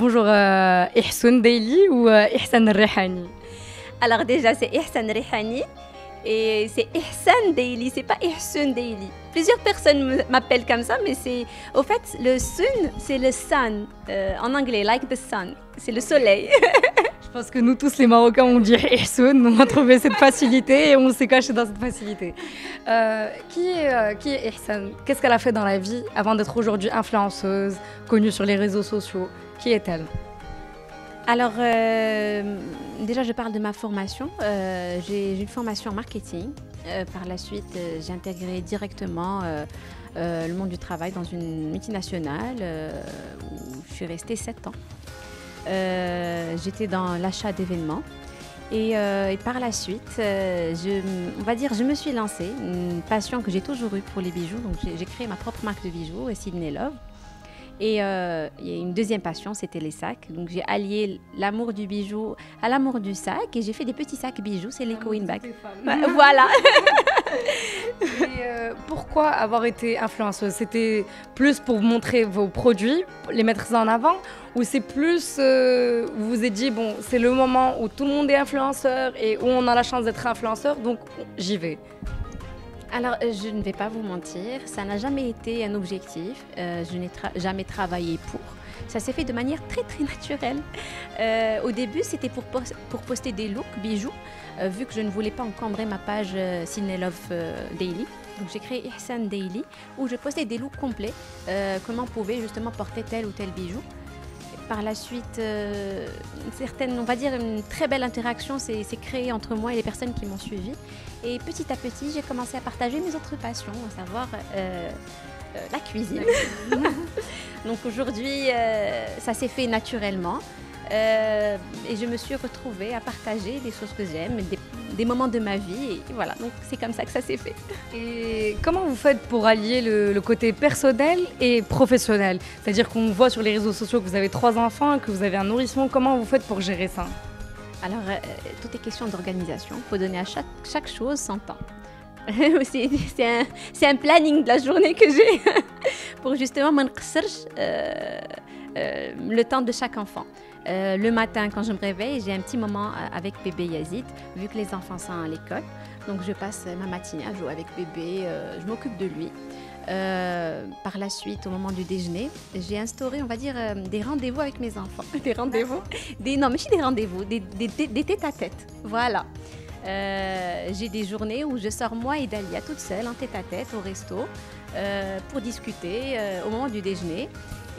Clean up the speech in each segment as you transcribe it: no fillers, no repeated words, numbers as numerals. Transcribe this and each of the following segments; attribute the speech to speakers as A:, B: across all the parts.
A: toujours Ihsan Daily ou Ihsan Rihani?
B: Alors déjà, c'est Ihsan Rihani et c'est Ihsan Daily, c'est pas Ihsan Daily. Plusieurs personnes m'appellent comme ça, mais c'est au fait le sun, c'est le sun en anglais, like the sun, c'est le soleil.
A: Je pense que nous tous les Marocains on dit Ihsan, on a trouvé cette facilité et on s'est caché dans cette facilité. Qui est Ihsan? Qu'est-ce qu'elle a fait dans la vie avant d'être aujourd'hui influenceuse, connue sur les réseaux sociaux? Qui est-elle?
B: Alors, déjà, je parle de ma formation. J'ai une formation en marketing. Par la suite, j'ai intégré directement le monde du travail dans une multinationale où je suis restée 7 ans. J'étais dans l'achat d'événements. Et par la suite, on va dire, je me suis lancée, une passion que j'ai toujours eue pour les bijoux. Donc, j'ai créé ma propre marque de bijoux, Sydney Love. Et il y a une deuxième passion, c'était les sacs. Donc j'ai allié l'amour du bijou à l'amour du sac et j'ai fait des petits sacs bijoux, c'est les Coin Bag. Voilà.
A: Et pourquoi avoir été influenceuse? C'était plus pour montrer vos produits, les mettre en avant, ou c'est plus vous vous êtes dit bon, c'est le moment où tout le monde est influenceur et où on a la chance d'être influenceur, donc j'y vais?
B: Alors, je ne vais pas vous mentir, ça n'a jamais été un objectif, je n'ai jamais travaillé pour. Ça s'est fait de manière très très naturelle. Au début, c'était pour poster des looks bijoux, vu que je ne voulais pas encombrer ma page Sydney Love Daily. Donc j'ai créé Ihsan Daily, où je postais des looks complets, comment on pouvait justement porter tel ou tel bijou. Par la suite, on va dire une très belle interaction s'est créée entre moi et les personnes qui m'ont suivie. Et petit à petit, j'ai commencé à partager mes autres passions, à savoir la cuisine. Donc aujourd'hui, ça s'est fait naturellement. Et je me suis retrouvée à partager des choses que j'aime, des moments de ma vie. Et voilà, donc c'est comme ça que ça s'est fait.
A: Et comment vous faites pour allier le côté personnel et professionnel? C'est-à-dire qu'on voit sur les réseaux sociaux que vous avez 3 enfants, que vous avez un nourrisson. Comment vous faites pour gérer ça?
B: Alors, tout est question d'organisation. Il faut donner à chaque chose son temps. C'est un planning de la journée que j'ai pour justement me le temps de chaque enfant. Le matin, quand je me réveille, j'ai un petit moment avec bébé Yazid, vu que les enfants sont à l'école. Donc, je passe ma matinée à jouer avec bébé, je m'occupe de lui. Par la suite, au moment du déjeuner, j'ai instauré, on va dire, des rendez-vous avec mes enfants. Des rendez-vous? Non, mais des rendez-vous, des tête-à-tête. Voilà. J'ai des journées où je sors moi et Dalia toute seule en tête-à-tête au resto pour discuter au moment du déjeuner.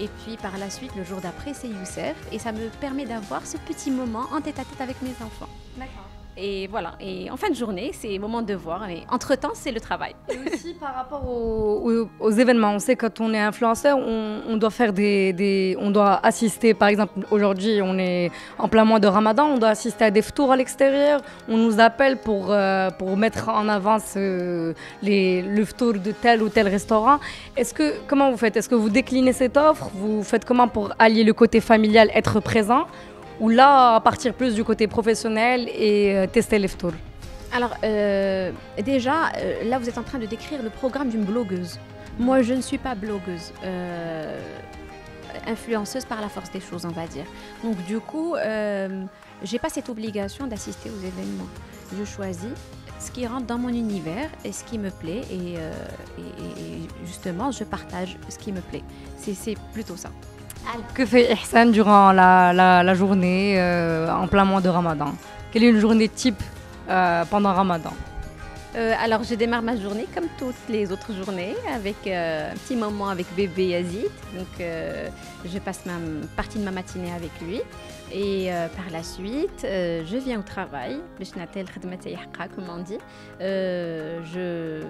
B: Et puis par la suite, le jour d'après, c'est Youssef. Et ça me permet d'avoir ce petit moment en tête-à-tête avec mes enfants.
A: D'accord.
B: Et voilà, et en fin de journée, c'est moment de voir. Et entre-temps, c'est le travail.
A: Et aussi par rapport aux événements, on sait que quand on est influenceur, on doit faire on doit assister, par exemple, aujourd'hui, on est en plein mois de Ramadan, on doit assister à des ftours à l'extérieur. On nous appelle pour mettre en avance le ftour de tel ou tel restaurant. Comment vous faites? Est-ce que vous déclinez cette offre? Vous faites comment pour allier le côté familial, être présent? Ou là, à partir plus du côté professionnel et tester les ftours?
B: Alors, déjà, là, vous êtes en train de décrire le programme d'une blogueuse. Moi, je ne suis pas blogueuse, influenceuse par la force des choses, on va dire. Donc, du coup, je n'ai pas cette obligation d'assister aux événements. Je choisis ce qui rentre dans mon univers et ce qui me plaît. Et justement, je partage ce qui me plaît. C'est plutôt ça.
A: Que fait Ihsan durant la journée en plein mois de Ramadan? Quelle est une journée type pendant Ramadan?
B: Alors, je démarre ma journée comme toutes les autres journées avec un petit moment avec bébé Yazid. Donc, je passe une partie de ma matinée avec lui. Et par la suite, je viens au travail, comme on dit. Je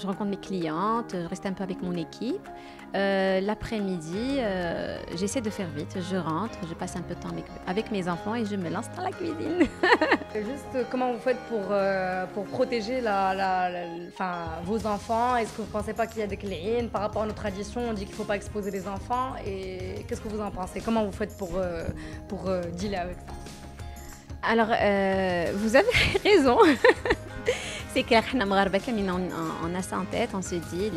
B: rencontre mes clientes, je reste un peu avec mon équipe. L'après-midi, j'essaie de faire vite, je rentre, je passe un peu de temps avec mes enfants et je me lance dans la cuisine.
A: Juste, comment vous faites pour protéger vos enfants? Est-ce que vous ne pensez pas qu'il y a des cléines par rapport à nos traditions? On dit qu'il ne faut pas exposer les enfants. Et qu'est-ce que vous en pensez? Comment vous faites pour dealer avec ça?
B: Alors, vous avez raison. C'est clair, on a ça en tête, on se dit,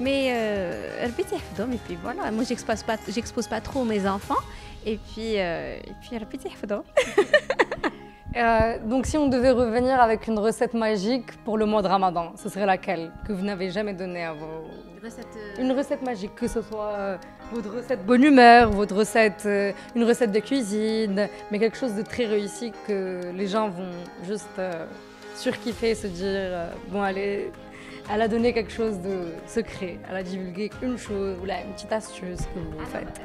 B: Mais elle peut يحفظهم et puis voilà, moi j'expose pas trop mes enfants et puis elle peut يحفظهم.
A: Donc si on devait revenir avec une recette magique pour le mois de Ramadan, ce serait laquelle que vous n'avez jamais donnée à vos... Une recette magique, que ce soit votre recette bonne humeur, votre recette, une recette de cuisine, mais quelque chose de très réussi que les gens vont juste surkiffer, se dire bon allez, elle a donné quelque chose de secret, elle a divulgué une chose ou là une petite astuce que vous faites.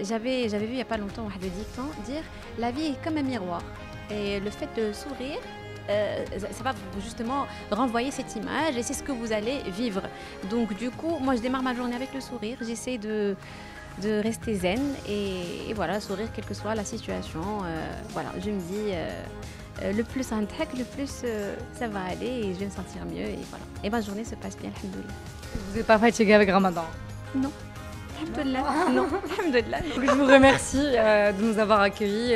B: J'avais vu il n'y a pas longtemps un dicton dire la vie est comme un miroir et le fait de sourire ça va justement renvoyer cette image et c'est ce que vous allez vivre. Donc du coup, moi je démarre ma journée avec le sourire, j'essaie de rester zen et voilà, sourire quelle que soit la situation. Voilà, je me dis le plus un hack, le plus ça va aller et je vais me sentir mieux et voilà. Et ma journée se passe bien, alhamdoulilah.
A: Vous n'êtes pas fatigué avec Ramadan?
B: Non. Non, alhamdoulilah.
A: Je vous remercie de nous avoir accueillis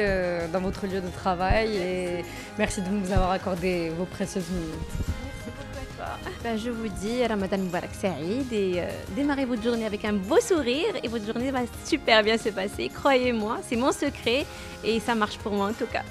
A: dans votre lieu de travail et merci de nous avoir accordé vos précieuses minutes.
B: Ben, je vous dis Ramadan Mubarak Saïd et démarrez votre journée avec un beau sourire et votre journée va super bien se passer. Croyez-moi, c'est mon secret et ça marche pour moi en tout cas.